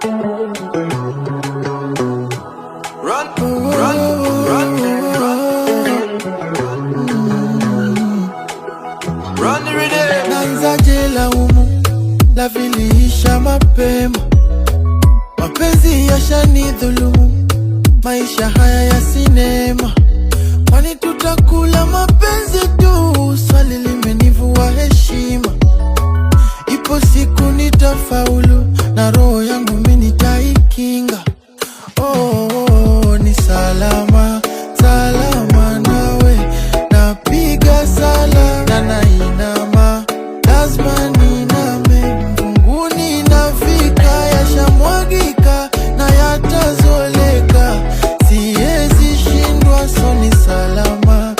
Run, run, run, run the rhythm. Naanza jela umu, la viliisha mapema. Mapenzi yashanidhulumu, maisha haya ya sinema. Kwani tutakula mapenzi tu? Swali limenivua heshima. Ipo siku nitafaulu, na roho yangu mimi nitaikinga. Oh, ni salama, salama nawe. Napiga sala na nainama, lazima niname. Mbinguni nafika, yashamwagika na yatazoleka. Siwezi shindwa, so ni salama,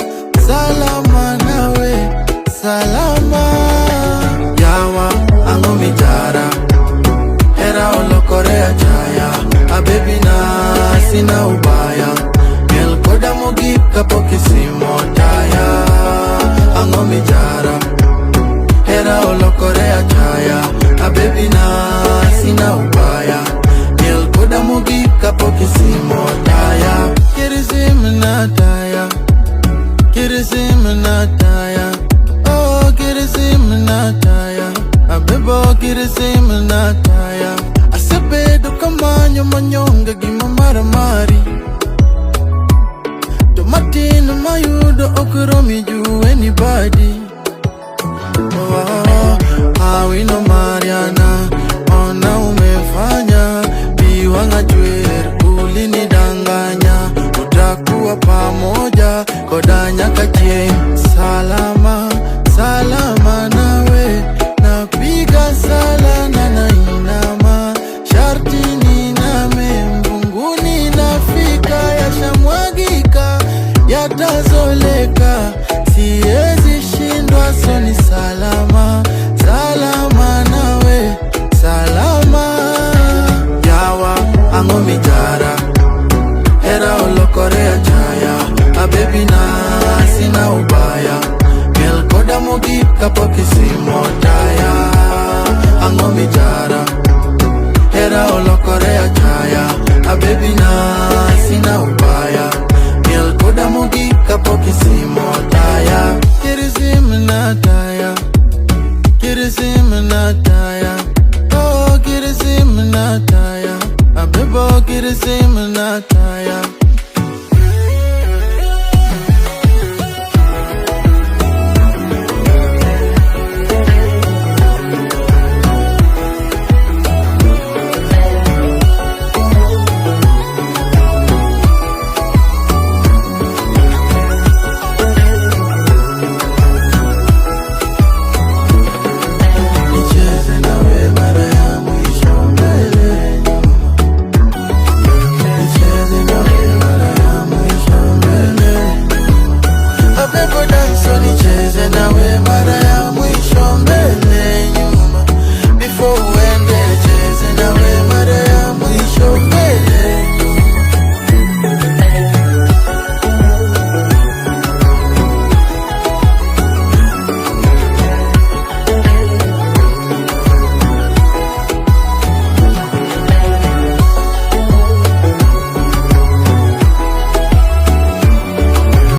salama nawe, salama. Yawa ango mitara, era olokorea chaya. A baby na sina ubaya, miel koda mogi kapo kisimo taya. Ango mitara, era olokorea chaya. A baby na sina ubaya, miel koda mogi kapo kisimo taya. Kirisim na taya, kirisim na taya. Oh, kirisim na taya, a bebo kirisim na taya. Asebedo kamanyo manyonga gima maramari. Tomatino mayudo okromi ju anybody. Oh, we no Mariana.